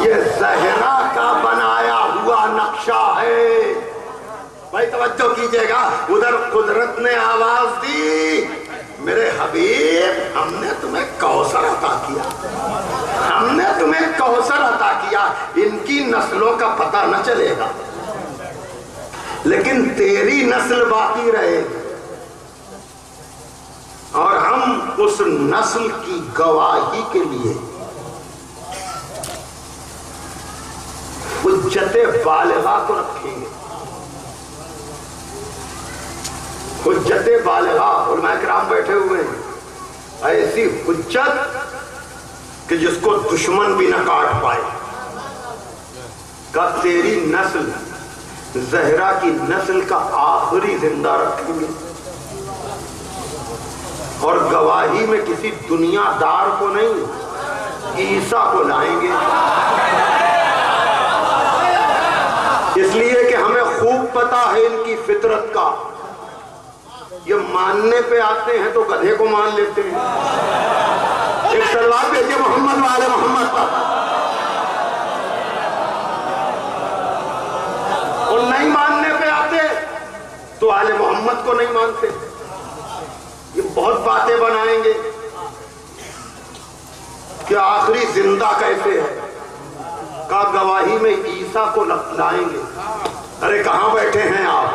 یہ زہرا کا بنایا ہوا نقشہ ہے۔ بھائی توجہ کیجئے گا، ادھر قدرت نے آواز دی، میرے حبیب ہم نے تمہیں کوثر عطا کیا، ہم نے تمہیں کوثر عطا کیا، ان کی نسلوں کا پتہ نہ چلے گا لیکن تیری نسل باقی رہے گی، اور ہم اس نسل کی گواہی کے لیے حجت بالغہ کو رکھیں گے۔ حجت بالغہ، علماء کرام بیٹھے ہوئے ہیں، ایسی حجت کہ جس کو دشمن بھی نہ کاٹ پائے، کہ تیری نسل زہرا کی نسل کا آخری زندہ رکھیں گے، اور گواہی میں کسی دنیا دار کو نہیں، عیسیٰ کو لائیں گے۔ اس لیے کہ ہمیں خوب پتا ہے ان کی فطرت کا، یہ ماننے پہ آتے ہیں تو گدھے کو مان لیتے ہیں۔ ایک سلوات بھیجیے محمد والے محمد پر۔ اور نہیں ماننے پہ آتے تو آل محمد کو نہیں مانتے۔ یہ بہت باتیں بنائیں گے کہ آخری زندہ کیسے ہے، کا گواہی میں عیسیٰ کو لائیں گے۔ ارے کہاں بیٹھے ہیں آپ؟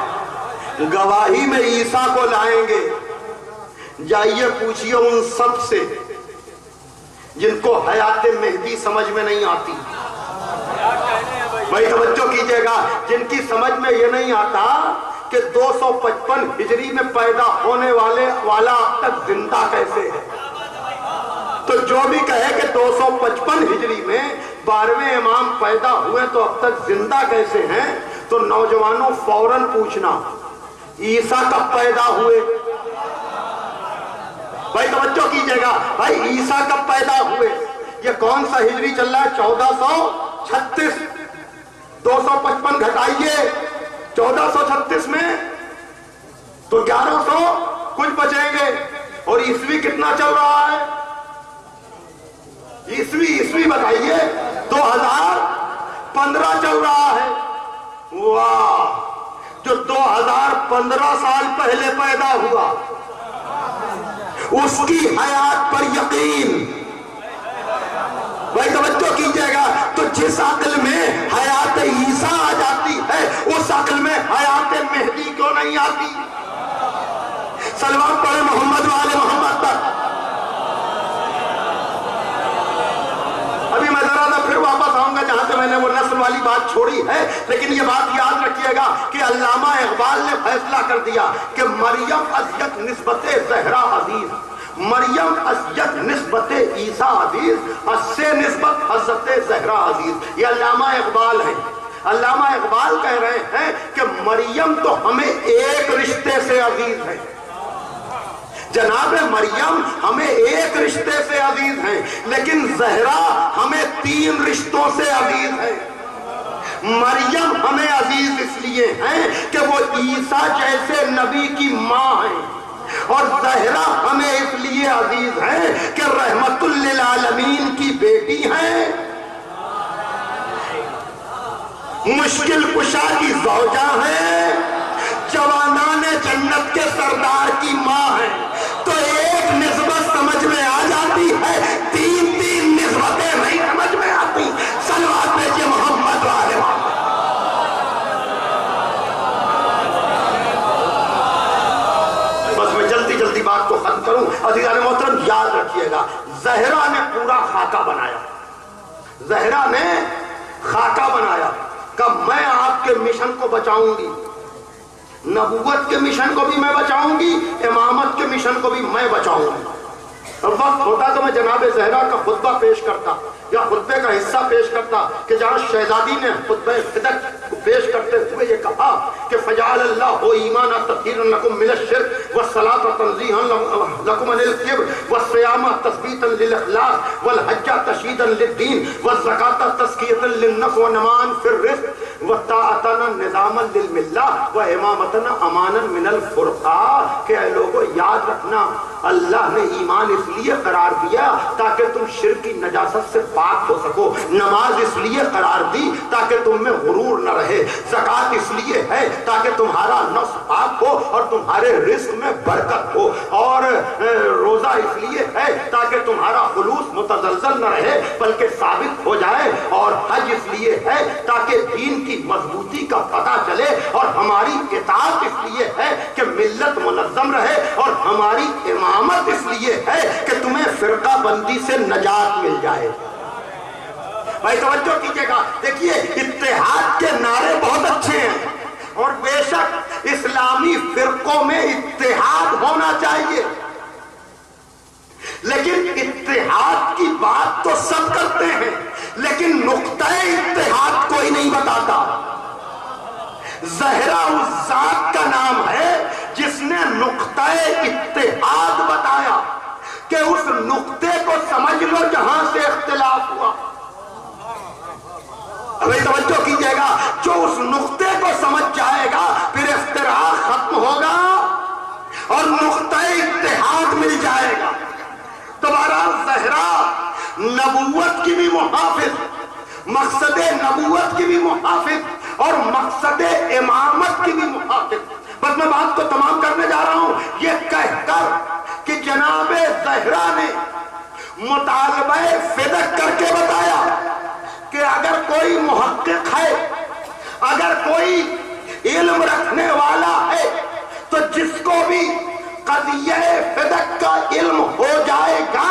گواہی میں عیسیٰ کو لائیں گے۔ جائیے پوچھئے ان سب سے جن کو حیات مہدی سمجھ میں نہیں آتی، بھائی توجہ کیجئے گا، جن کی سمجھ میں یہ نہیں آتا کہ 255 ہجری میں پیدا ہونے والا اب تک زندہ کیسے ہے۔ تو جو بھی کہے کہ 255 ہجری میں 12ویں امام پیدا ہوئے تو اب تک زندہ کیسے ہیں، تو نوجوانوں فوراً پوچھنا عیسیٰ کب پیدا ہوئے؟ بھائی توجہ کیجئے گا، بھائی عیسیٰ کب پیدا ہوئے؟ یہ کون سا ہجری چل رہا ہے؟ 1436۔ 255 گھٹائیے 1436 میں تو 1100 کچھ بچیں گے، اور عیسوی کتنا چل رہا ہے؟ عیسوی بتائیے 2015 چل رہا ہے۔ واہ، جو 2015 سال پہلے پیدا ہوا اس کی حیات پر یقین۔ بھائی توجہ کیجئے گا، تو جس عقل میں حیات عیسیٰ آ جاتی ہے اس عقل میں حیات مہدی کیوں نہیں آتی؟ صلوات پڑھے محمد والے محمد پر۔ ابھی میں ذرا سا پھر واپس آؤں گا جہاں سے میں نے وہ نسل والی بات چھوڑی ہے، لیکن یہ بات یاد رکھیے گا کہ علامہ اقبال نے فیصلہ کر دیا کہ مریم ازیت نسبت زہرا عزیز، مریم ازیت نسبت عیسیٰ عزیز، اس سے نسبت حضرت زہرا عزیز۔ یہ علامہ اقبال ہیں۔ علامہ اقبال کہہ رہے ہیں کہ مریم تو ہمیں ایک رشتے سے عزیز ہے، جناب مریم ہمیں ایک رشتے سے عزیز ہیں، لیکن زہرا ہمیں 3 رشتوں سے عزیز ہے۔ مریم ہمیں عزیز اس لیے ہیں کہ وہ عیسیٰ جیسے نبی کی ماں ہیں، اور زہرا ہمیں اس لیے عزیز ہیں کہ رحمت للعالمین کی بیٹی ہیں، مشکل کشا کی زوجہ ہیں، جوانان جنت کے سردار کی ماں ہیں۔ تو ایک نسبت سمجھ میں آ جاتی ہے، 3 نسبتیں نہیں سمجھ میں آتی۔ صلوات بھیجیے محمد والے محمد۔ بس میں جلدی بات کو ختم کروں۔ عزیزان محترم یاد رکھیے گا، زہرا نے پورا خاکہ بنایا، زہرا نے خاکہ بنایا کہ میں آپ کے مشن کو بچاؤں گی، نبوت کے مشن کو بھی میں بچاؤں گی، امامت کے مشن کو بھی میں بچاؤں گی۔ وقت ہوتا تو میں جناب زہرا کا خطبہ پیش کرتا یا خطبے کا حصہ پیش کرتا کہ جہاں شہزادی نے خطبہ فدق پیش کرتے ہوئے یہ کہا کہ فجعل اللہ ایمانا تطہیرا لکم من الشرک والصلاۃ تنزیہا لکم عن الکبر والصیام تثبیتا للاخلاص والحج تشہیدا للدین والزکاۃ تزکیۃ للنفس ونماء فی الرزق وطاعتنا نظاما للملہ و امامتنا امانا من الفرقہ، کہ اے لوگوں یاد رکھنا اللہ نے ایمان اس لیے قرار دیا تاکہ تم شرک کی نجاست سے پاک ہو سکو، نماز اس لیے قرار دی تاکہ تم میں غرور نہ رہے، زکوٰۃ اس لیے ہے تاکہ تمہارا نفس پاک ہو اور تمہارے رزق میں برکت ہو، اور روزہ اس لیے ہے تاکہ تمہارا خلوص متزلزل نہ رہے بلکہ ثابت ہو جائے، اور حج اس لیے ہے تاکہ دین کی مضبوطی کا پتہ چلے، اور ہماری اطاعت اس لیے ہے کہ ملت منظم رہے، اور ہماری امامت اس لیے ہے کہ تمہیں فرقہ بندی سے نجات مل جائے۔ بھائی توجہ کیجئے گا، دیکھیے اتحاد کے نعرے بہت اچھے ہیں اور بے شک اسلامی فرقوں میں اتحاد ہونا چاہیے، لیکن اتحاد کی بات تو سب کرتے ہیں لیکن نقطہ اتحاد کوئی نہیں بتاتا۔ زہرا اس ذات کا نام ہے جس نے نقطہ اتحاد بتایا کہ اس نقطے کو سمجھ لو جہاں سے اختلاف ہوا۔ ابھی توجہ کیجئے گا، جو اس نقطے کو سمجھ جائے گا پھر اختلاف ختم ہوگا اور نقطہ اتحاد مل جائے گا۔ تمہارا زہرا نبوت کی بھی محافظ، مقصد نبوت کی بھی محافظ اور مقصد امامت کی بھی محافظ۔ بس میں بات کو تمام کرنے جا رہا ہوں یہ کہہ کر کہ جناب زہرا نے مطالبہ فدق کر کے بتایا کہ اگر کوئی محقق ہے، اگر کوئی علم رکھنے والا ہے تو جس کو بھی قضیہ فدق کا علم ہو جائے گا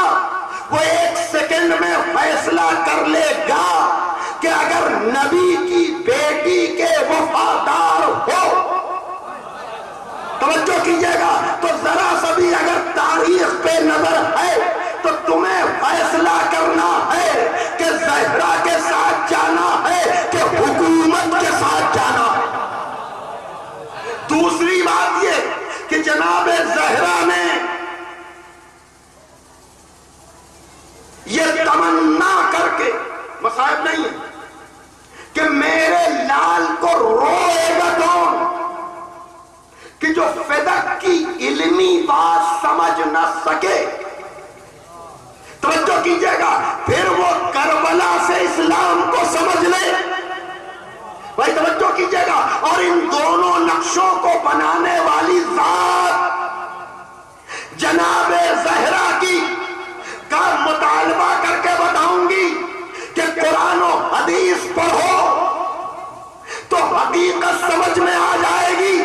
وہ 1 سیکنڈ میں فیصلہ کر لے گا کہ اگر نبی کی بیٹی کے وفادار ہو، توجہ کیجئے گا، تو ذرا سا بھی اگر تاریخ پہ نظر ہے تو تمہیں فیصلہ کرنا ہے کہ زہرا کے ساتھ جانا ہے کہ حکومت کے ساتھ جانا ہے۔ دوسری بات یہ کہ جناب زہرا نے یہ تمنا کر کے، مصائب نہیں ہے کہ میرے لال کو روئے گا کون کہ جو فدق کی علمی بات سمجھ نہ سکے۔ توجہ کیجئے گا، پھر وہ کربلا سے اسلام کو سمجھ لے۔ بھائی توجہ کیجئے گا، اور ان دونوں نقشوں کو بنانے والی ذات جناب زہرا کی کا مطالبہ کر کے بتاؤں گی کہ قرآن و حدیث پڑھو تو حقیقت سمجھ میں آ جائے گی،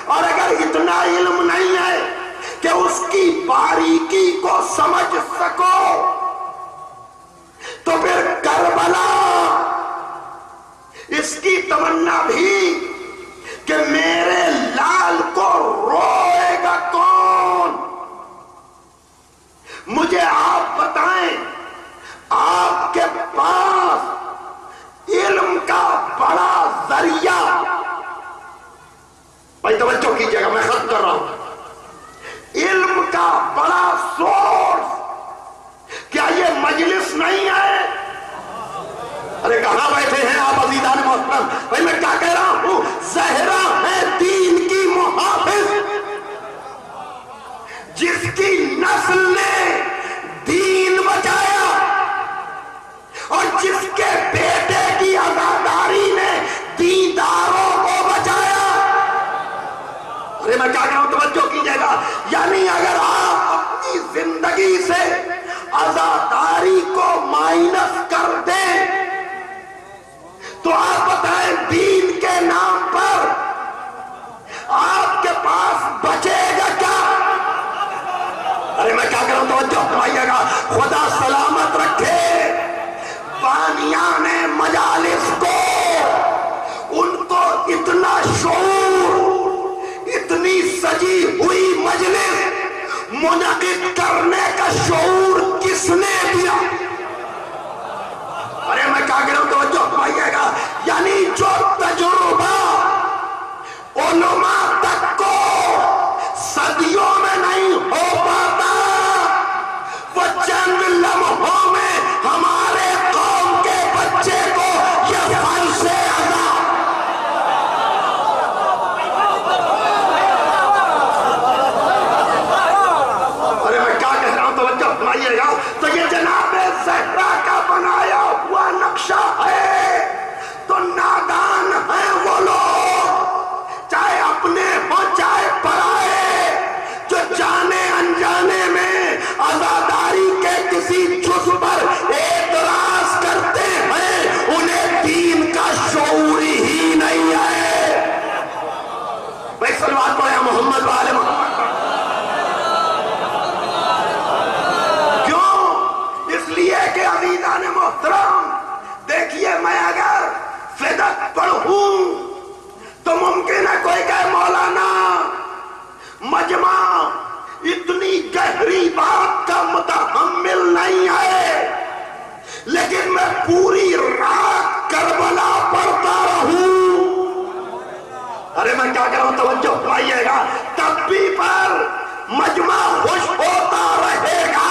اور اگر اتنا علم نہیں ہے کہ اس کی باریکی کو سمجھ سکو تو پھر کربلا اس کی تمنا بھی کہ میرے لال کو روئے گا کون۔ مجھے آپ بتائیں، آپ کے پاس علم کا بڑا ذریعہ، بھائی توجہ کیجئے گا میں ختم کر رہا ہوں، علم کا بڑا سورس کیا یہ مجلس نہیں ہے؟ ارے کہاں بیٹھے ہیں آپ عزیزان محترم؟ بھائی میں کیا کہہ رہا ہوں، زہرا ہے دین کی محافظ، جس کی نسل نے دین بچایا اور جس کے بیٹے کی عزاداری نے دینداروں کو بچایا۔ ارے میں کیا کہہ رہا ہوں توجہ کیجئے گا، یعنی اگر آپ اپنی زندگی سے عزاداری کو مائنس کر دیں تو آپ بتائیں دین کے نام پر آپ کے پاس بچے گا کیا؟ ارے میں کیا کہہ رہا ہوں توجہ فرمائیے گا، خدا سلامت رکھے بانیان مجالس کو، ان کو اتنا شعور، اتنی سجی ہوئی مجلس منعقد کرنے کا شعور کس نے دیا؟ ارے میں کیا کہہ رہا ہوں توجہ فرمائیے گا، یعنی جو تجربہ علماء تک کو صدیوں میں نہیں ہو پاتا وہ چند لمحوں محترم دیکھیے میں اگر فدق پڑھوں تو ممکن ہے کوئی کہے مولانا مجمع اتنی گہری بات کا متحمل نہیں ہے، لیکن میں پوری رات کربلا پڑھتا رہوں، ارے میں کیا کروں توجہ فرمائیے گا، تب بھی پر مجمع خوش ہوتا رہے گا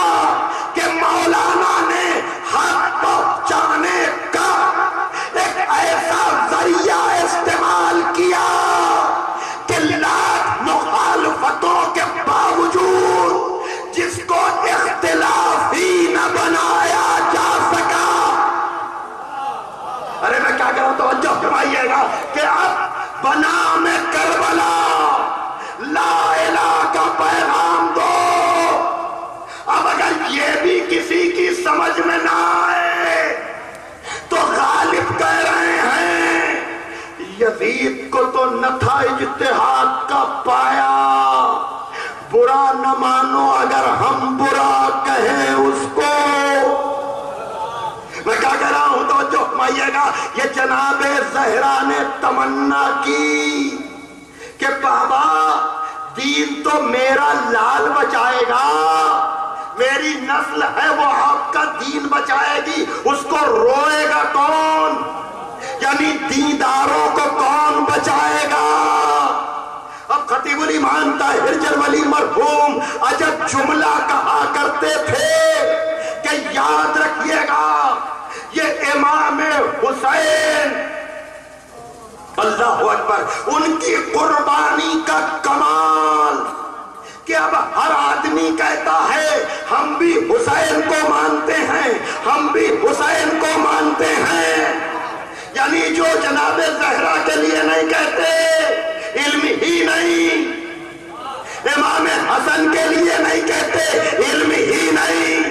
کہ مولانا نے حق پہنچانے کا ایک ایسا ذریعہ استعمال کیا کہ لاکھ مخالفتوں کے باوجود جس کو اختلاف ہی نہ بنایا جا سکا۔ ارے میں کیا کروں توجہ فرمائیے گا کہ اب بنام کربلا لا الہ کا پیغام دو۔ اب اگر یہ بھی کسی کی سمجھ میں نہ آئے تو غالب کہہ رہے ہیں یزید کو تو نہ تھا اجتہاد کا پایا، برا نہ مانو اگر ہم برا کہیں اس کو۔ میں کیا کہہ رہا ہوں توجہ فرمائیے گا، یہ جناب زہرا نے تمنا کی کہ بابا دین تو میرا لال بچائے گا، میری نسل ہے وہ آپ کا دین بچائے گی، اس کو روئے گا کون؟ یعنی دینداروں کو کون بچائے گا؟ اب خطیب الایمان طاہر جرملی مرحوم عجب جملہ کہا کرتے تھے کہ یاد رکھیے گا یہ امام حسین اللہ اکبر ان کی قربانی کا کمال کہ اب ہر آدمی کہتا ہے ہم بھی حسین کو مانتے ہیں، ہم بھی حسین کو مانتے ہیں، یعنی جو جناب زہرا کے لیے نہیں کہتے علم ہی نہیں، امام حسن کے لیے نہیں کہتے علم ہی نہیں،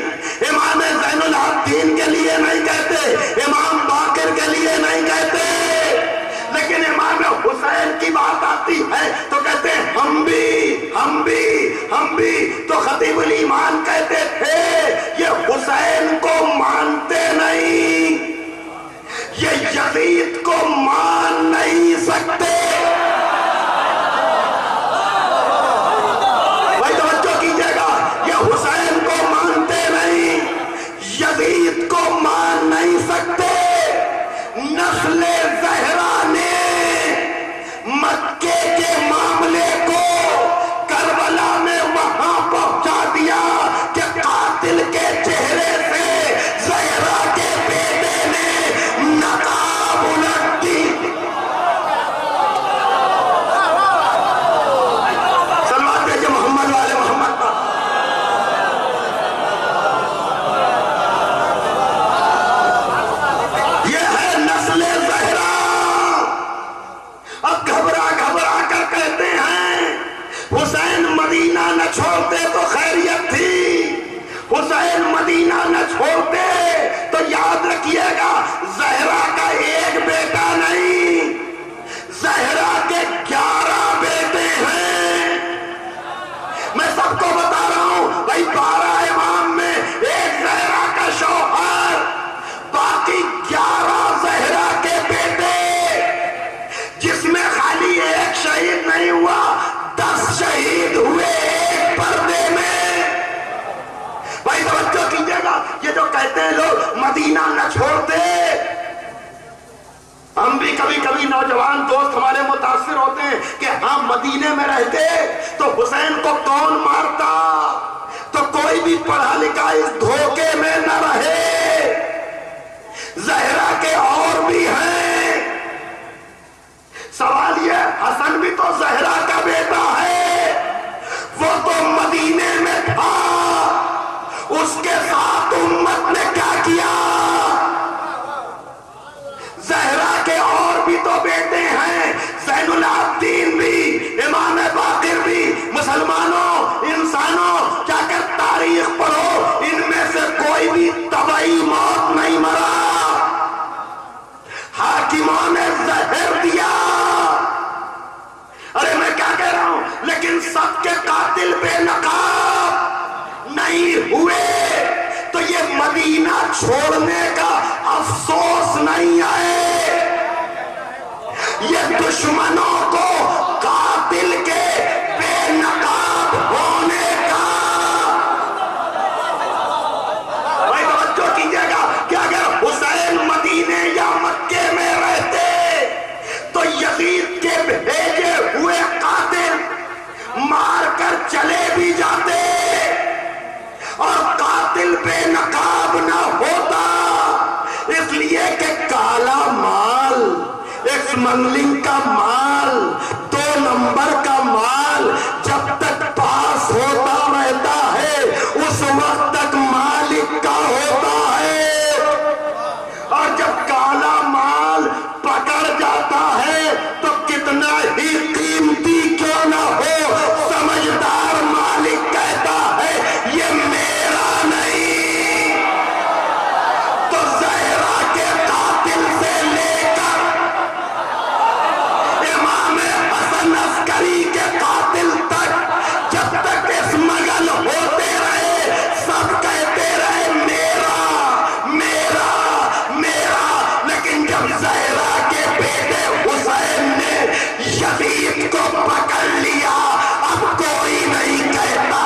امام زین العابدین کے لیے نہیں کہتے، امام باقر کے لیے نہیں کہتے، لیکن امام حسین کی بات آتی ہے تو کہتے ہیں ہم بھی تو خطیب الایمان کہتے تھے یہ حسین کو مانتے نہیں، یہ یزید کو مان نہیں سکتے۔ بھائی توجہ کیجئے گا، یہ حسین کو مانتے نہیں، یزید کو مان نہیں سکتے۔ نسل زہرا نے مکے کے معاملے کو کربلا میں وہاں پہنچا دیا کہ قاتل کے چہرے سے زہرا کے بیٹے نے نقاب الٹ دی۔ سلوات بھیجئے محمد والے محمد کا۔ یہ ہے نسل زہرا۔ اب گھبرا کر کہتے ہیں حسین مدینہ نہ چھوڑتے تو خیریت تھی، حسین مدینہ نہ چھوڑتے تو یاد رکھیے گا زہرا کا ایک بیٹا نہیں، زہرا کے 11 بیٹے ہیں۔ میں سب کو بتا رہا ہوں بھائی 12 امام میں ایک زہرا کا شوہر، باقی 11 زہرا کے بیٹے، جس میں خالی ایک شہید نہیں ہوا 10 شہید ہوئے ایک پردے میں۔ بھائی توجہ کیجئے گا، یہ جو کہتے ہیں لوگ مدینہ نہ چھوڑتے، ہم بھی کبھی نوجوان دوست ہمارے متاثر ہوتے ہیں کہ ہاں مدینے میں رہتے تو حسین کو کون مارتا، تو کوئی بھی پڑھا لکھا اس دھوکے میں نہ رہے، زہرا کے اور بھی ہیں۔ سوال یہ حسن بھی تو زہرا کا بیٹا ہے، وہ تو مدینے میں تھا، اس کے ساتھ امت نے کیا کیا؟ زہرا کے اور بھی تو بیٹے ہیں، زین العابدین بھی، امام باقر بھی، مسلمانوں انسانوں جا کر تاریخ پڑھو، ان میں سے کوئی بھی طبعی موت نہیں مرا، حاکموں نے زہر دیا۔ ارے میں کیا کہہ رہا ہوں، لیکن سب کے قاتل بے نقاب نہیں ہوئے، تو یہ مدینہ چھوڑنے کا نہیں آئے، یہ دشمنوں کو قاتل کے بے نقاب ہونے کا۔ بھائی توجہ کیجئے گا کہ اگر حسین مدینے یا مکے میں رہتے تو یزید کے بھیجے ہوئے قاتل مار کر چلے بھی جاتے اور قاتل بے نقاب نہ ہوتا، اس لیے کہ کالا مال، اسمگلنگ کا مال، 2 نمبر کا مال جب تک پاس ہوتا رہتا ہے اس وقت تک مالک کا ہوتا ہے، اور جب کالا مال پکڑ جاتا ہے تو کتنا ہی قیمتی کیوں نہ ہو، سمجھدار مالک کہتا ہے یہ میرا نہیں۔ تو زہرا کے قاتل سے لے کر امام حسن عسکری کے قاتل تک جب تک اسمگل ہوتے رہے سب کہتے رہے میرا میرا میرا، لیکن جب زہرا کے بیٹے حسین نے یزید کو پکڑ لیا اب کوئی نہیں کہتا۔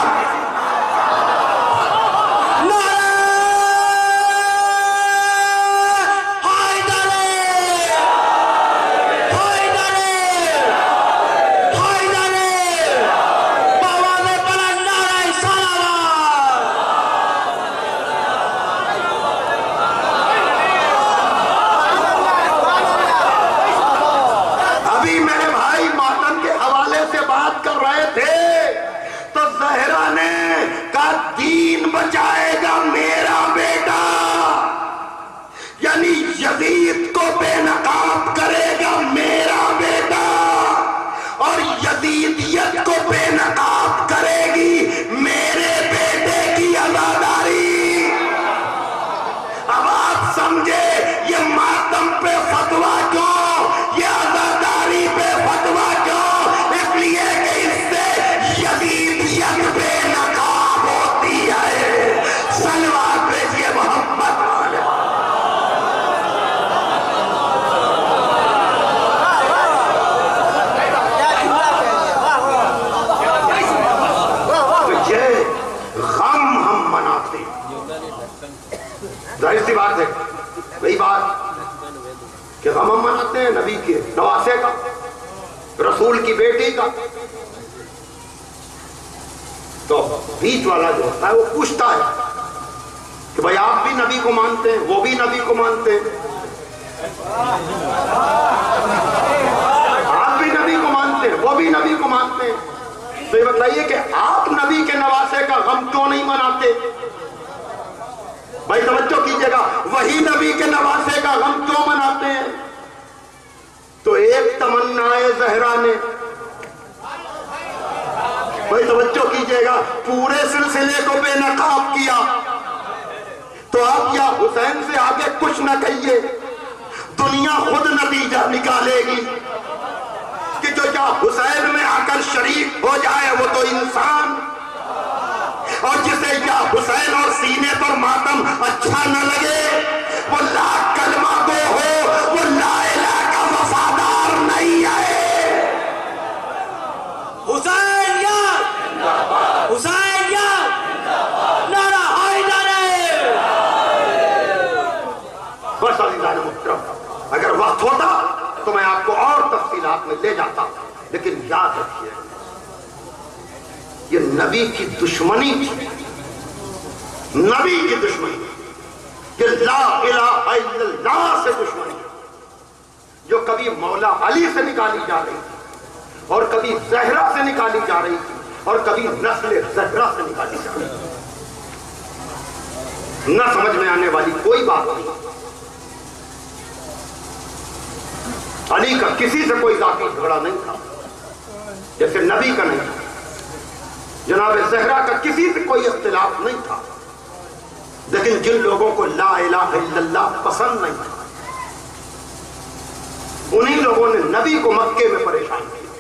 ابھی میرے بھائی ماتم کے حوالے سے بات کر رہے تھے تو زہرا نے کہا دین بچائے گا میرا بیٹا، یعنی یزید کو بے نقاب کرے گا میرا بیٹا، اور یزیدیت کو بے نقاب کرے گی میرے بیٹے کی عزاداری۔ اب آپ سمجھے یہ ماتم پہ فتویٰ کیوں، یہ عزاداری پہ فتویٰ کیوں؟ اس لیے کہ اس سے یزیدیت بے نقاب ہوتی ہے۔ صلوات بھیجیے محمد والے۔ یہ غم ہم مناتے ہیں، ظاہر سی بات ہے، وہی بات کہ غم ہم مناتے ہیں نبی کے نواسے کا، رسول کی بیٹی کا، تو بیچ والا جو ہوتا ہے وہ پوچھتا ہے کہ بھائی آپ بھی نبی کو مانتے ہیں، وہ بھی نبی کو مانتے ہیں، آپ بھی نبی کو مانتے ہیں، وہ بھی نبی کو مانتے ہیں، تو یہ بتائیے کہ آپ نبی کے نواسے کا غم کیوں نہیں مناتے؟ بھائی توجہ کیجئے گا، وہی نبی کے نواسے کا غم کیوں مناتے ہیں؟ تو ایک تمنا زہرا نے، بھائی توجہ کیجئے گا، پورے سلسلے کو بے نقاب کیا، تو آپ یا حسین سے آگے کچھ نہ کہیے، دنیا خود نتیجہ نکالے گی کہ جو یا حسین میں آ کر شریک ہو جائے وہ تو انسان، اور جسے یا حسین اور سینے پر ماتم اچھا نہ لگے، وہ لاکھ کلمہ گو ہو، وہ لا الہ کا وفادار نہیں ہے۔ حسین یاد، حسین یاد، نعرہ حیدر۔ بس عزیزان محترم، اگر وقت ہوتا تو میں آپ کو اور تفصیلات میں لے جاتا، لیکن یاد رکھیے یہ نبی کی دشمنی تھی، نبی کی دشمنی، یہ لا الہ الا اللہ سے دشمنی جو کبھی مولا علی سے نکالی جا رہی تھی اور کبھی زہرا سے نکالی جا رہی تھی اور کبھی نسل زہرا سے نکالی جا رہی تھی، نہ سمجھ میں آنے والی کوئی بات نہیں۔ علی کا کسی سے کوئی ذاتی جھگڑا نہیں تھا جیسے نبی کا نہیں تھا، جناب زہرا کا کسی سے کوئی اختلاف نہیں تھا، لیکن جن لوگوں کو لا الہ الا اللہ پسند نہیں تھا انہی لوگوں نے نبی کو مکے میں پریشان کیا،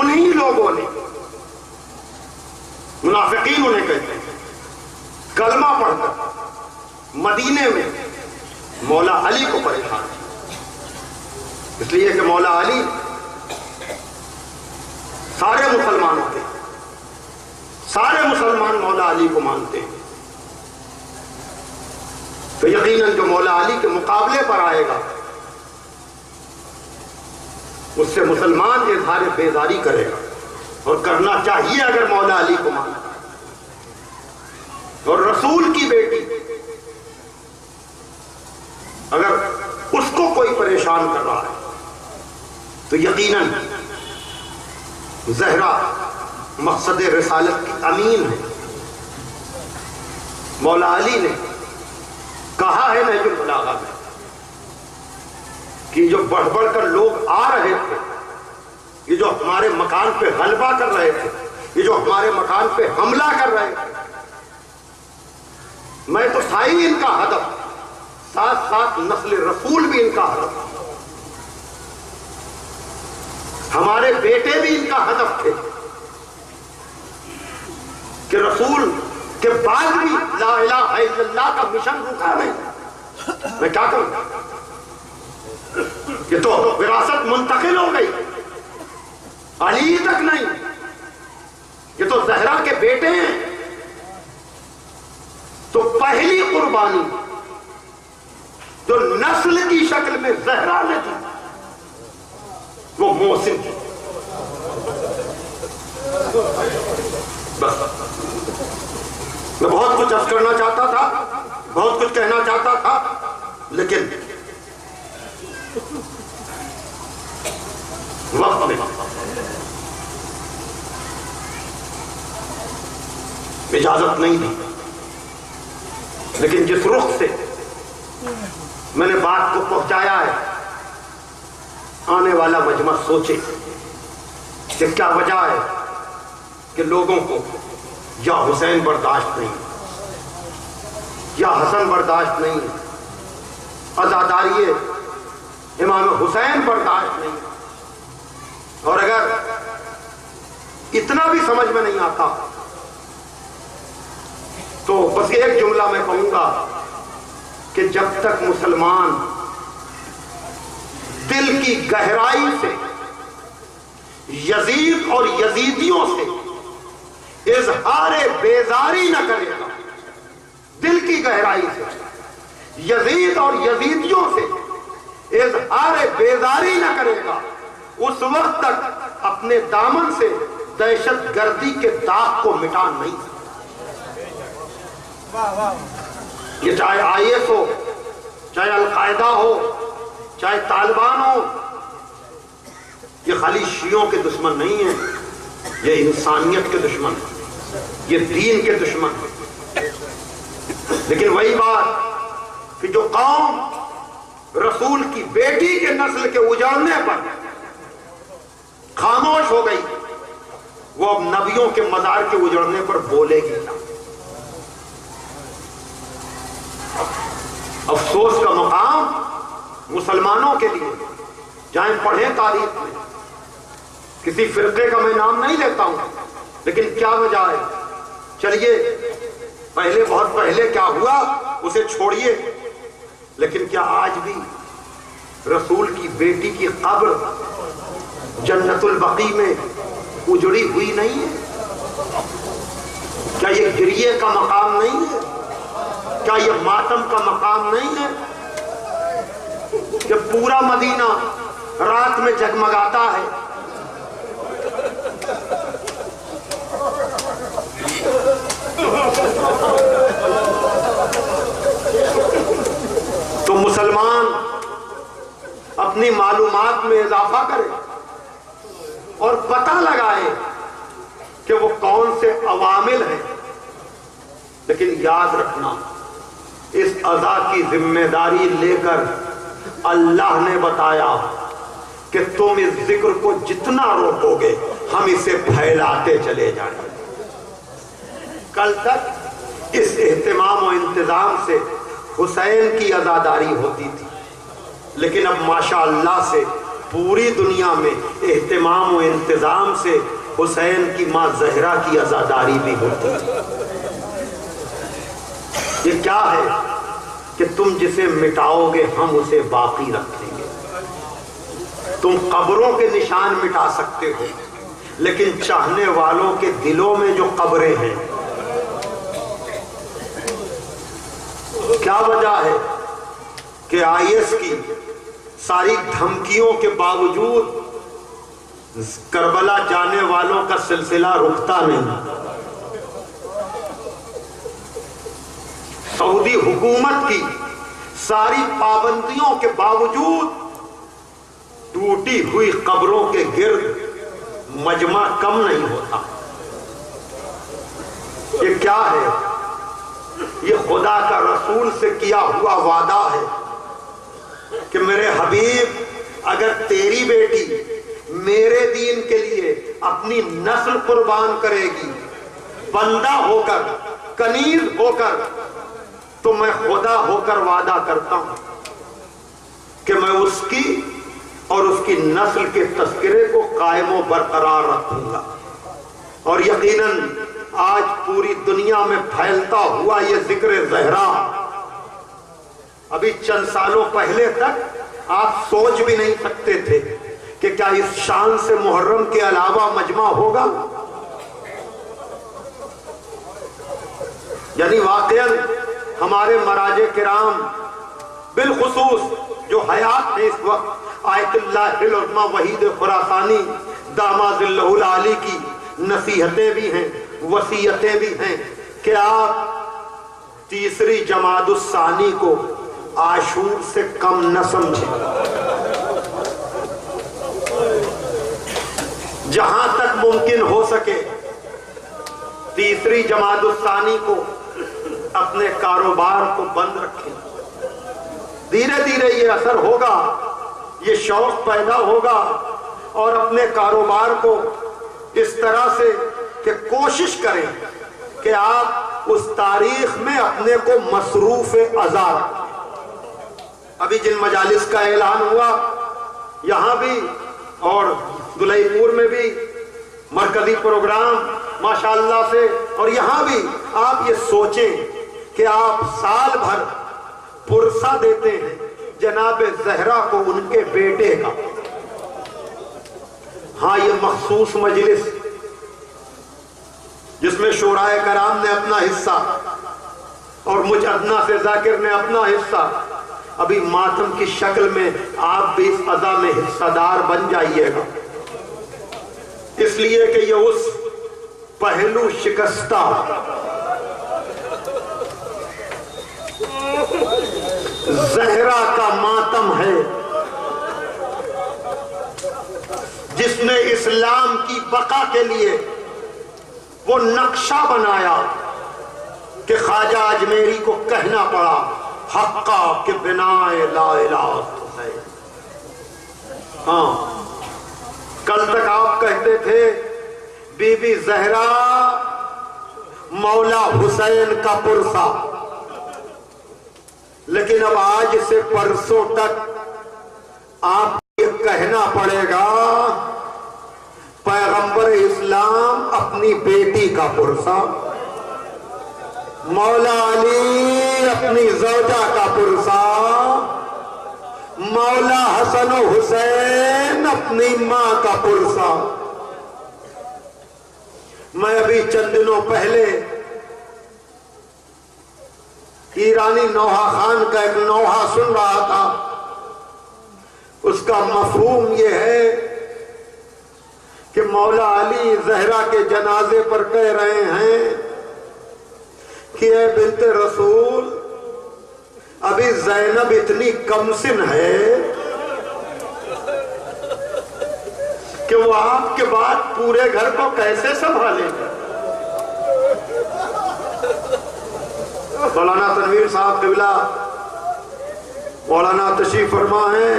انہی لوگوں نے، منافقین انہیں کہتے ہیں، کلمہ پڑھ کر مدینے میں مولا علی کو پریشان کیا، اس لیے کہ مولا علی سارے مسلمانوں کے، سارے مسلمان مولا علی کو مانتے ہیں، تو یقیناً جو مولا علی کے مقابلے پر آئے گا اس سے مسلمان اظہار بیزاری کرے گا، اور کرنا چاہیے اگر مولا علی کو مانتا ہے۔ اور رسول کی بیٹی اگر اس کو کوئی پریشان کر رہا ہے تو یقیناً زہرا مقصد رسالت کی امین ہے۔ مولا علی نے کہا ہے نہج البلاغہ میں کہ جو بڑھ بڑھ کر لوگ آ رہے تھے، یہ جو ہمارے مکان پہ غلبہ کر رہے تھے، یہ جو ہمارے مکان پہ حملہ کر رہے تھے، میں تو تھا ہی ان کا ہدف، ساتھ ساتھ نسل رسول بھی ان کا ہدف، ہمارے بیٹے بھی ان کا ہدف تھے کہ رسول کے بعد بھی لا الہ الا اللہ کا مشن رکا نہیں۔ میں کیا کروں؟ یہ تو وراثت منتقل ہو گئی، علی تک نہیں، یہ تو زہرا کے بیٹے ہیں، تو پہلی قربانی جو نسل کی شکل میں زہرا نے دی وہ محسن کی۔ بس میں بہت کچھ عرض کرنا چاہتا تھا، بہت کچھ کہنا چاہتا تھا، لیکن وقت میں اجازت نہیں دی، لیکن جس رخ سے میں نے بات کو پہنچایا ہے، آنے والا مجمع سوچے کہ کیا وجہ ہے کہ لوگوں کو یا حسین برداشت نہیں، یا حسن برداشت نہیں، عزاداری امام حسین برداشت نہیں، اور اگر اتنا بھی سمجھ میں نہیں آتا تو بس ایک جملہ میں کہوں گا کہ جب تک مسلمان دل کی گہرائی سے یزید اور یزیدیوں سے اظہار بیزاری نہ کرے گا، دل کی گہرائی سے یزید اور یزیدیوں سے اظہار بیزاری نہ کرے گا، اس وقت تک اپنے دامن سے دہشت گردی کے داغ کو مٹا نہیں سکتا۔ یہ چاہے آئی ایس ہو، چاہے القاعدہ ہو، چاہے طالبان ہو، یہ خالی شیعوں کے دشمن نہیں ہیں، یہ انسانیت کے دشمن ہیں، یہ دین کے دشمن ہیں۔ لیکن وہی بات کہ جو قوم رسول کی بیٹی کے نسل کے اجاڑنے پر خاموش ہو گئی، وہ اب نبیوں کے مزار کے اجڑنے پر بولے گی نہ۔ افسوس کا مقام مسلمانوں کے لیے، جائیں پڑھیں تاریخ میں، کسی فرقے کا میں نام نہیں لیتا ہوں، لیکن کیا وجہ ہے؟ چلیے پہلے بہت پہلے کیا ہوا اسے چھوڑیے، لیکن کیا آج بھی رسول کی بیٹی کی قبر جنت البقیع میں اجڑی ہوئی نہیں ہے؟ کیا یہ گریے کا مقام نہیں ہے؟ کیا یہ ماتم کا مقام نہیں ہے کہ پورا مدینہ رات میں جگمگاتا ہے؟ تو مسلمان اپنی معلومات میں اضافہ کرے اور پتہ لگائے کہ وہ کون سے عوامل ہیں، لیکن یاد رکھنا اس عزا کی ذمہ داری لے کر اللہ نے بتایا کہ تم اس ذکر کو جتنا روکو گے ہم اسے پھیلاتے چلے جائیں گے۔ کل تک اس اہتمام و انتظام سے حسین کی عزاداری ہوتی تھی، لیکن اب ماشاءاللہ سے پوری دنیا میں اہتمام و انتظام سے حسین کی ماں زہرا کی عزاداری بھی ہوتی ہے۔ یہ کیا ہے؟ کہ تم جسے مٹاؤ گے ہم اسے باقی رکھیں گے. تم قبروں کے نشان مٹا سکتے ہو لیکن چاہنے والوں کے دلوں میں جو قبریں ہیں. کیا وجہ ہے کہ IS کی ساری دھمکیوں کے باوجود کربلا جانے والوں کا سلسلہ رکتا نہیں؟ سعودی حکومت کی ساری پابندیوں کے باوجود ٹوٹی ہوئی قبروں کے گرد مجمع کم نہیں ہوتا. یہ کیا ہے؟ یہ خدا کا رسول سے کیا ہوا وعدہ ہے کہ میرے حبیب اگر تیری بیٹی میرے دین کے لیے اپنی نسل قربان کرے گی بندہ ہو کر کنیز ہو کر تو میں خدا ہو کر وعدہ کرتا ہوں کہ میں اس کی اور اس کی نسل کے تذکرے کو قائم و برقرار رکھوں گا. اور یقیناً آج پوری دنیا میں پھیلتا ہوا یہ ذکر زہرا ابھی چند سالوں پہلے تک آپ سوچ بھی نہیں سکتے تھے کہ کیا اس شان سے محرم کے علاوہ مجمع ہوگا. یعنی واقعاً ہمارے مراجع کرام بالخصوص جو حیات ہیں اس وقت آیت اللہ العظمی وحید خراسانی داماد اللہ العالی کی نصیحتیں بھی ہیں وصیتیں بھی ہیں کہ آپ تیسری جمادی الثانی کو عاشور سے کم نہ سمجھیں. جہاں تک ممکن ہو سکے تیسری جمادی الثانی کو اپنے کاروبار کو بند رکھیں. دھیرے دھیرے یہ اثر ہوگا, یہ شوق پیدا ہوگا اور اپنے کاروبار کو اس طرح سے کہ کوشش کریں کہ آپ اس تاریخ میں اپنے کو مصروف ازا رکھیں. ابھی جن مجالس کا اعلان ہوا یہاں بھی اور دلئی پور میں بھی مرکزی پروگرام ماشاءاللہ سے, اور یہاں بھی آپ یہ سوچیں کہ آپ سال بھر پرسہ دیتے ہیں جناب زہرا کو ان کے بیٹے کا. ہاں یہ مخصوص مجلس جس میں شورائے کرام نے اپنا حصہ اور مجھ ادنا سے ذاکر نے اپنا حصہ, ابھی ماتم کی شکل میں آپ بھی اس عزا میں حصہ دار بن جائیے گا, اس لیے کہ یہ اس پہلو شکستہ زہرا کا ماتم ہے جس نے اسلام کی بقا کے لیے وہ نقشہ بنایا کہ خواجہ اجمیری کو کہنا پڑا حقا کہ بنا لا الہ ہے. ہاں کل تک آپ کہتے تھے بی بی زہرا مولا حسین کا پرسہ, لیکن اب آج سے پرسوں تک آپ کو یہ کہنا پڑے گا پیغمبر اسلام اپنی بیٹی کا پرسہ, مولا علی اپنی زوجہ کا پرسہ, مولا حسن و حسین اپنی ماں کا پرسہ. میں ابھی چند دنوں پہلے ایرانی نوحہ خان کا ایک نوحہ سن رہا تھا, اس کا مفہوم یہ ہے کہ مولا علی زہرا کے جنازے پر کہہ رہے ہیں کہ اے بنت رسول ابھی زینب اتنی کم سن ہے کہ وہ آپ کے بعد پورے گھر کو کیسے سنبھالے گا. مولانا تنویر صاحب قبلہ مولانا تشریف فرما ہیں,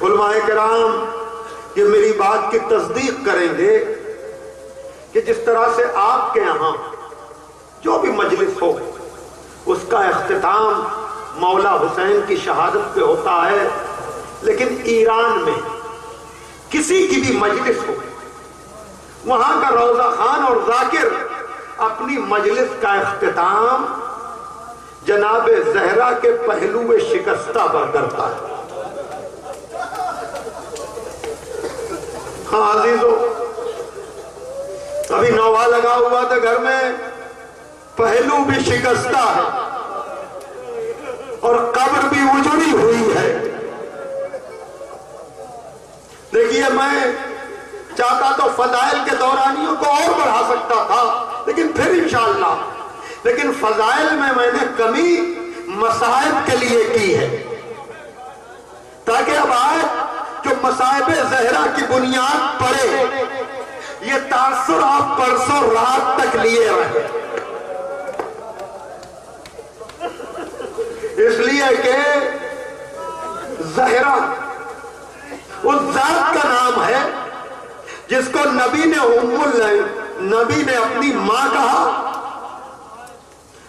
علماء کرام یہ میری بات کی تصدیق کریں گے کہ جس طرح سے آپ کے یہاں جو بھی مجلس ہو اس کا اختتام مولا حسین کی شہادت پہ ہوتا ہے, لیکن ایران میں کسی کی بھی مجلس ہو وہاں کا روضہ خان اور ذاکر اپنی مجلس کا اختتام جناب زہرا کے پہلو شکستہ پر کرتا ہے۔ ہاں عزیزو، ابھی نوحہ لگا ہوا تھا گھر میں، پہلو بھی شکستہ ہے اور قبر بھی اجڑی ہوئی ہے۔ دیکھیے، میں چاہتا تو فضائل کے دورانیوں کو اور بڑھا سکتا تھا، لیکن پھر انشاءاللہ، لیکن فضائل میں نے کمی مصائب کے لیے کی ہے، تاکہ اب آج جو مصائب زہرا کی بنیاد پڑے، یہ تاثر آپ پرسوں رات تک لیے رہے، اس لیے کہ زہرا اس ذات کا نام ہے جس کو نبی نے اپنی ماں کہا،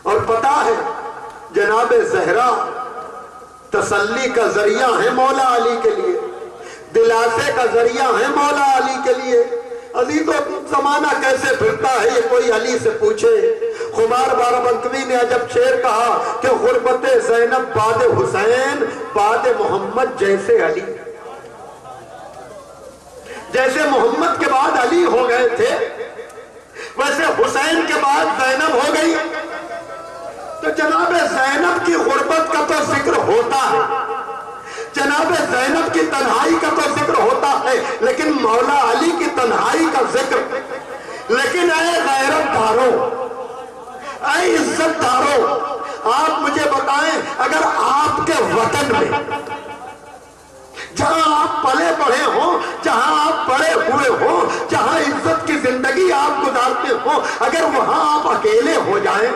اور پتا ہے جناب زہرا تسلی کا ذریعہ ہے مولا علی کے لیے، دلاسے کا ذریعہ ہے مولا علی کے لیے۔ عزیزو، زمانہ کیسے پھرتا ہے یہ کوئی علی سے پوچھے۔ خمار بارابنکوی نے عجب شعر کہا کہ غربت زینب بعد حسین بعد محمد جیسے علی، جیسے محمد کے بعد علی ہو گئے تھے ویسے حسین کے بعد زینب ہو گئی۔ تو جناب زینب کی غربت کا تو ذکر ہوتا ہے، جناب زینب کی تنہائی کا تو ذکر ہوتا ہے، لیکن مولا علی کی تنہائی کا ذکر۔ لیکن اے غیرت داروں، اے عزت داروں، آپ مجھے بتائیں، اگر آپ کے وطن میں جہاں آپ پلے بڑھے ہوں، جہاں آپ بڑے ہوئے ہوں، جہاں عزت کی زندگی آپ گزارتے ہوں، اگر وہاں آپ اکیلے ہو جائیں،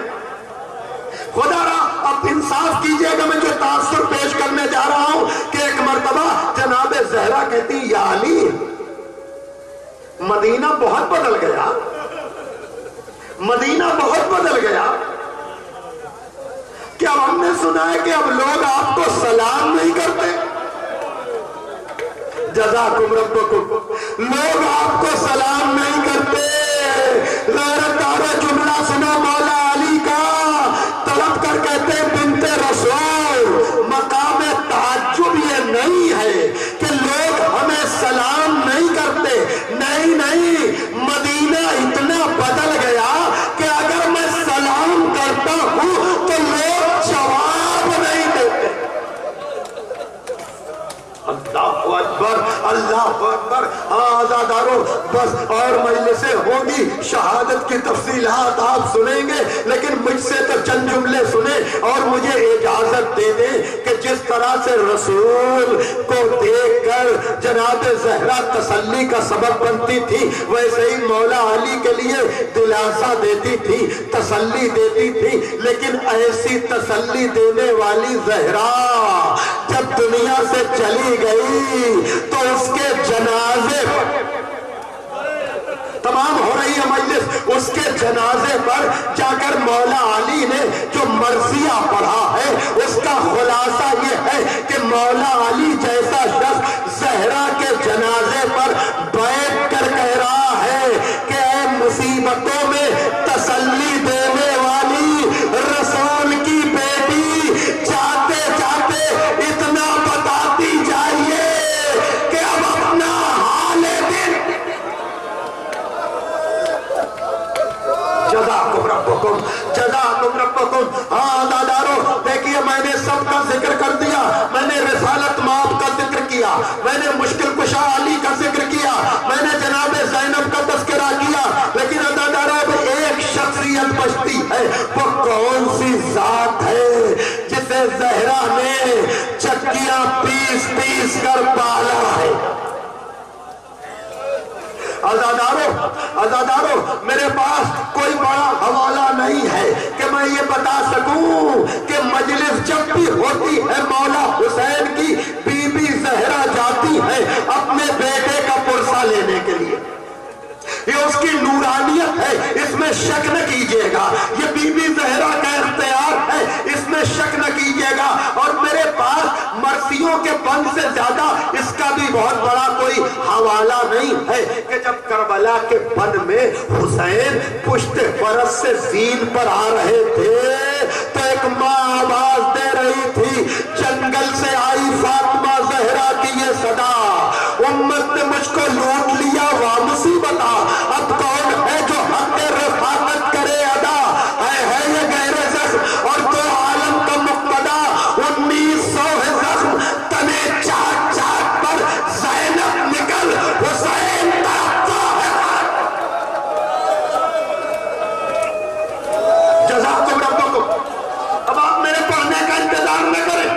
خدا را اب انصاف کیجئے گا، میں جو تاثر پیش کرنے جا رہا ہوں کہ ایک مرتبہ جناب زہرا کہتی، یا علی، مدینہ بہت بدل گیا، مدینہ بہت بدل گیا، کیا ہم نے سنا ہے کہ اب لوگ آپ کو سلام نہیں کرتے؟ جزاکم ربکم، لوگ آپ کو سلام نہیں کرتے۔ غیرت دارو، جملہ سنا مولا علی کا، طلب کر کہتے بنت رسول، مقام تعجب یہ نہیں ہے کہ لوگ ہمیں سلام نہیں کرتے، نہیں نہیں، مدینہ اتنا بدل گیا کہ اگر میں سلام کرتا ہوں تو لوگ جواب نہیں دیتے۔ اللہ اکبر، اللہ اکبر۔ آزادارو، بس اور مجلسیں ہوں گی، شہادت کی تفصیلات آپ سنیں گے، لیکن مجھ سے تو چند جملے سنیں اور مجھے اجازت دے دیں کہ جس طرح سے رسول کو دیکھ کر جناب زہرا تسلی کا سبب بنتی تھی، ویسے ہی مولا علی کے لیے دلاسا دیتی تھی، تسلی دیتی تھی۔ لیکن ایسی تسلی دینے والی زہرا جب دنیا سے چلی گئی تو اس کے جنازے پر تمام ہو رہی ہے مجلس، اس کے جنازے پر جا کر مولا علی نے جو مرثیہ پڑھا ہے، اس کا خلاصہ یہ ہے کہ مولا علی جیسا شخص زہرا کے جنازے پر بیٹھ کر کہہ رہا ہے کہ اے مصیبتوں میں تسلی دینے والی رسول کی بیٹی، جاتے جاتے اتنا بتاتی جائیے کہ اب اپنا حال دل۔ جزاکم ربکم، جزاکم ربکم۔ ہاں دادارو، دیکھیے میں نے سب کا ذکر کر دیا، میں نے رسالت مآب کا ذکر کیا، میں نے مشکل کشا علی کا ذکر کیا، میں نے جناب زینب کا تذکرہ کیا، لیکن دادارو اب ایک شخصیت بچتی ہے، وہ کون سی ذات ہے جسے زہرا نے چکیاں پیس پیس کر پالا ہے۔ آزادارو، میرے پاس کوئی بڑا حوالہ نہیں ہے کہ میں یہ بتا سکوں کہ مجلس جب بھی ہوتی ہے مولا حسین کی، بی بی زہرا جاتی ہے اپنے بیٹے کا پرسہ لینے کے لیے، یہ اس کی نورانیت ہے، اس میں شک نہ کیجئے گا، یہ بی بی زہرا کا اختیار ہے، اس میں شک نہ کیجئے گا۔ اور میرے پاس مرثیوں کے بند سے زیادہ اس کا بھی بہت بڑا کوئی حوالہ نہیں ہے کہ جب کربلا کے بند میں حسین پشت فرس سے زین پر آ رہے تھے تو ایک ماں آواز دے رہی تھی، جنگل سے آئی فاطمہ زہرا کی یہ صدا، امت نے مجھ کو لوٹ لیا وا مصیبت، اب کون ہے جو حق رفاقت کرے ادا، ہے یہ غیر زخم اور دو عالم کا مقتدا، 1900 ہے زخم تنے چاک چاک پر زینب نکل حسین تڑپتا ہے۔ جزاکم ربکم۔ اب آپ میرے پڑھنے کا انتظار نہ کریں،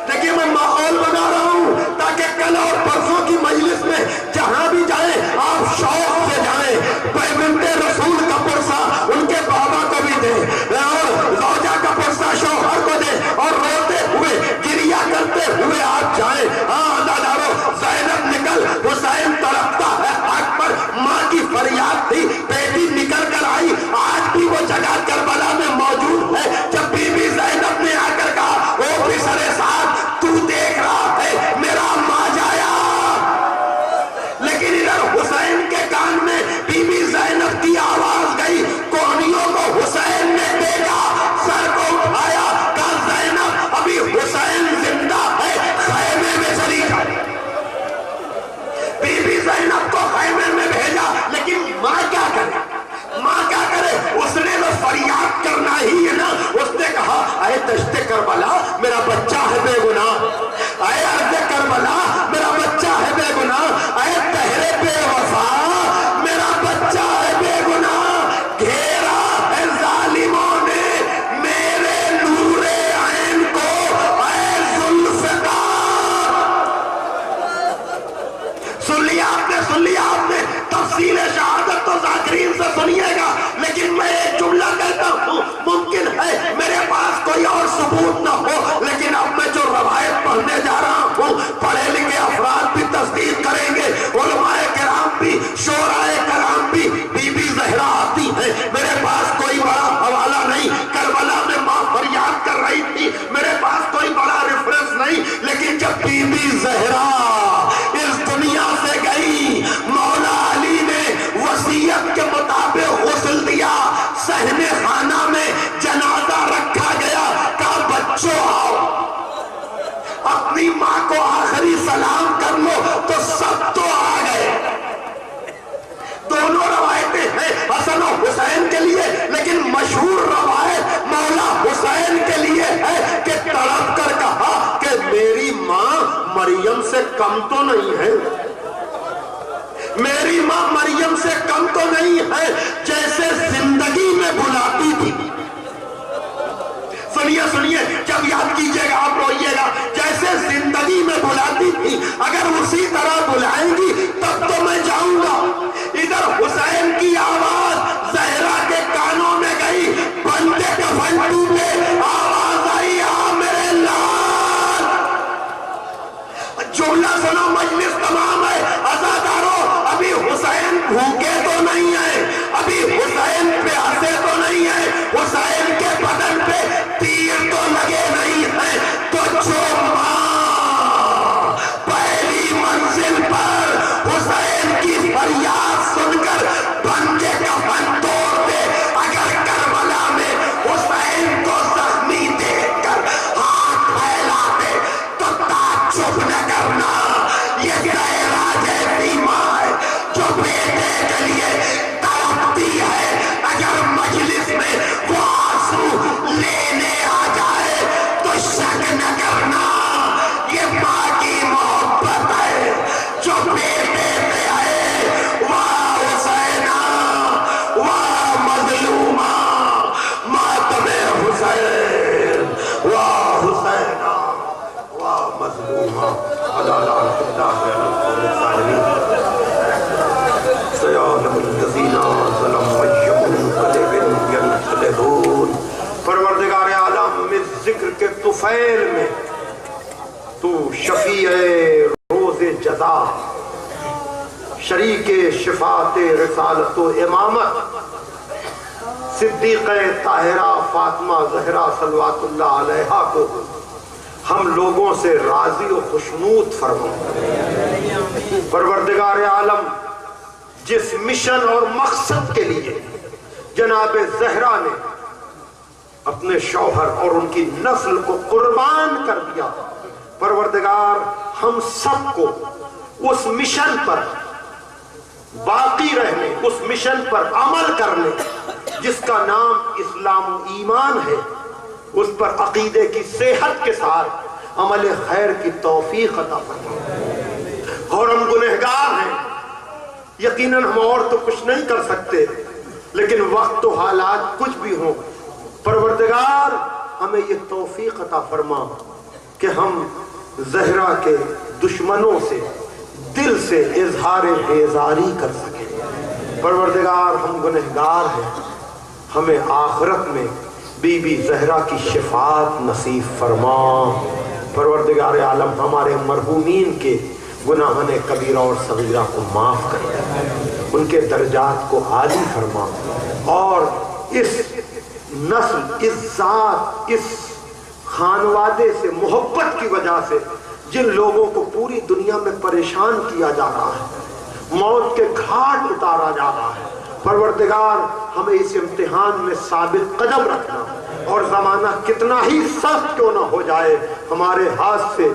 دیکھیے میں ماحول بنا رہا ہوں تاکہ کل اور پرسوں کی مجلس میں جہاں بھی جائیں آپ شوق سے جائیں، پیغمبر رسول کا پرسہ ان کے بابا کو بھی دیں اور زوجہ کا پرسہ شوہر کو دیں اور روتے ہوئے گریہ کرتے ہوئے آپ جائیں۔ ہاں دادارو، زینب نکل حسین تڑپتا ہے حق پر، ماں کی فریاد تھی، بیٹی نکل کر آئی، آج بھی وہ جگہ کربلا میں موجود ہے جب بی بی زینب نے آ کر کہا او پسرے ساتھ تو دیکھ رہا ہے میرا ماں جایا، لیکن ادھر حسین کے کان میں بی بی زینب کی آواز گئی، کوہنیوں کو حسین نے دیکھا، سر کو اٹھایا، کہا زینب ابھی حسین زندہ ہے، خیمے میں چلی جا۔ بی بی زینب کو خیمے میں بھیجا، لیکن ماں کیا کرے، ماں کیا کرے، اس نے تو فریاد کرنا ہی ہے نا۔ اس نے کہا اے دشت کربلا میرا بچہ ہے بے گناہ، اے ارض کربلا میرا بچہ ہے بے گناہ، اے تہرے بے وفا میرا بچہ ہے بے گناہ، گھیرا ہے ظالموں نے میرے نور عین کو، اے ذوالفقار۔ سن لیا آپ نے تفصیل شہادت تو ذاکرین سے سنیے گا، لیکن میں ایک جملہ کہتا ہوں، ممکن ہے میرے پاس کوئی اور ثبوت نہ ہو، لیکن اب میں جو روایت پڑھنے جا رہا ہوں پڑھے لکھے افراد بھی تصدیق کریں گے، علماء کرام بھی، شعراء کرام بھی، بی بی زہرا آتی ہے، میرے پاس کوئی بڑا حوالہ نہیں، کربلا میں ماں فریاد کر رہی تھی، میرے پاس کوئی بڑا ریفرنس نہیں، لیکن جب بی بی زہرا اس دنیا سے گئی، مولا علی نے وصیت کے مطابق غسل دیا، صحن خانہ میں جنازہ رکھا گیا، کہا بچوں آؤ اپنی ماں کو آخری سلام کر لو، تو سب تو آ گئے۔ دونوں روایتیں ہیں حسن و حسین کے لیے، لیکن مشہور روایت مولا حسین کے لیے ہے کہ تڑپ کر کہا کہ میری ماں مریم سے کم تو نہیں ہے، میری ماں مریم سے کم تو نہیں ہے، جیسے زندگی میں بلاتی تھی۔ سنیے جب یاد کیجئے گا آپ روئیے گا، جیسے زندگی میں بلاتی تھی اگر اسی طرح بلائیں گی تب تو میں جاؤں گا۔ ادھر حسین کی آواز زہرا کے کانوں میں گئی، بندے کفن ٹوٹے، آواز آئی آ میرے لال۔ جملہ سنو، مجلس تمام ہے، عزادارو ابھی حسین بھوکے تو نہیں ہے، ابھی حسین پیاسے تو نہیں ہے، حسین کے بدن پہ تیر تو لگے نہیں ہیں، تو جو ماں پہلی منزل پر حسین کی فریاد سن کر بندے کفن توڑ دے، اگر کربلا میں حسین کو زخمی دیکھ کر ہاتھ پھیلا دے تو تعجب نہ کرنا، یہ غیراج ایسی ماں ہے جو بیٹے کے لیے تڑپتی ہے، اگر مجلس میں وہ آنسو لینے آ جائے تو شک نہ کرنا، یہ ماں کی محبت ہے جو بیٹے پہ آئے، واہ حسینہ واہ مظلومہ ماتم حسین، واہ حسینہ واہ مظلومہ، عدالت اللہ علیہ الظالمین، سیعلم الذین ظلموا أي منقلب ينقلبون۔ پروردگار عالم میں ذکر کے طفیل میں تو شفیع روز جزا، شریک شفاعت رسالت و امامت، صدیقہ طاہرہ فاطمہ زہرا صلوات اللہ علیہا کو ہم لوگوں سے راضی و خوشنود فرما۔ پروردگار عالم، جس مشن اور مقصد کے لیے جناب زہرا نے اپنے شوہر اور ان کی نسل کو قربان کر دیا، پروردگار ہم سب کو اس مشن پر باقی رہنے، اس مشن پر عمل کرنے جس کا نام اسلام و ایمان ہے، اس پر عقیدے کی صحت کے ساتھ عمل خیر کی توفیق عطا فرما۔ اور ہم گنہگار ہیں، یقیناً ہم اور تو کچھ نہیں کر سکتے، لیکن وقت و حالات کچھ بھی ہوں، پروردگار ہمیں یہ توفیق عطا فرما کہ ہم زہرا کے دشمنوں سے دل سے اظہار بیزاری کر سکیں۔ پروردگار ہم گنہگار ہیں، ہمیں آخرت میں بی بی زہرا کی شفاعت نصیب فرما۔ پروردگار عالم ہمارے مرحومین کے گناہان کبیرہ اور صغیرہ کو معاف کر، ان کے درجات کو عالی فرما، اور اس نسل، اس ذات، اس خانوادے سے محبت کی وجہ سے جن لوگوں کو پوری دنیا میں پریشان کیا جا رہا ہے، موت کے گھاٹ اتارا جا رہا ہے، پروردگار ہمیں اس امتحان میں ثابت قدم رکھنا، اور زمانہ کتنا ہی سخت کیوں نہ ہو جائے ہمارے ہاتھ سے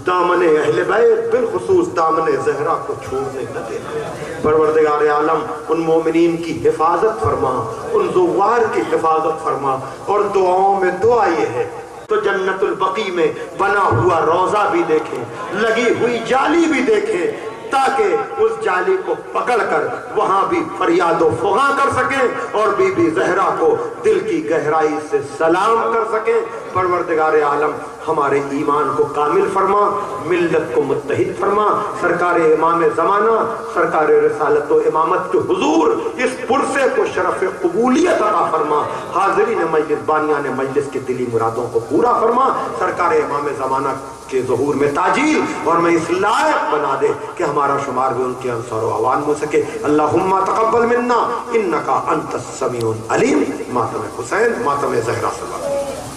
دامن اہل بیت بالخصوص دامن زہرا کو چھوڑنے نہ دینا۔ پروردگار عالم ان مومنین کی حفاظت فرما، ان زوار کی حفاظت فرما، اور دعاؤں میں دعا یہ ہے تو جنت البقیع میں بنا ہوا روضہ بھی دیکھیں، لگی ہوئی جالی بھی دیکھیں، تاکہ اس جالی کو پکڑ کر وہاں بھی فریاد و فغاں کر سکیں اور بی بی زہرا کو دل کی گہرائی سے سلام کر سکیں۔ پروردگار عالم ہمارے ایمان کو کامل فرما، ملت کو متحد فرما، سرکار امام زمانہ، سرکار رسالت و امامت کے حضور اس پرسے کو شرف قبولیت عطا فرما، حاضرین مجلس، بانیان مجلس کی دلی مرادوں کو پورا فرما، سرکار امام زمانہ کے ظہور میں تاجیل، اور میں اس لائق بنا دے کہ ہمارا شمار بھی ان کے انصار و عوان ہو سکے۔ اللہم تقبل منا انکا انت السمیع العلیم۔ ماتم حسین، ماتم زہرا صلی اللہ علیہ وسلم۔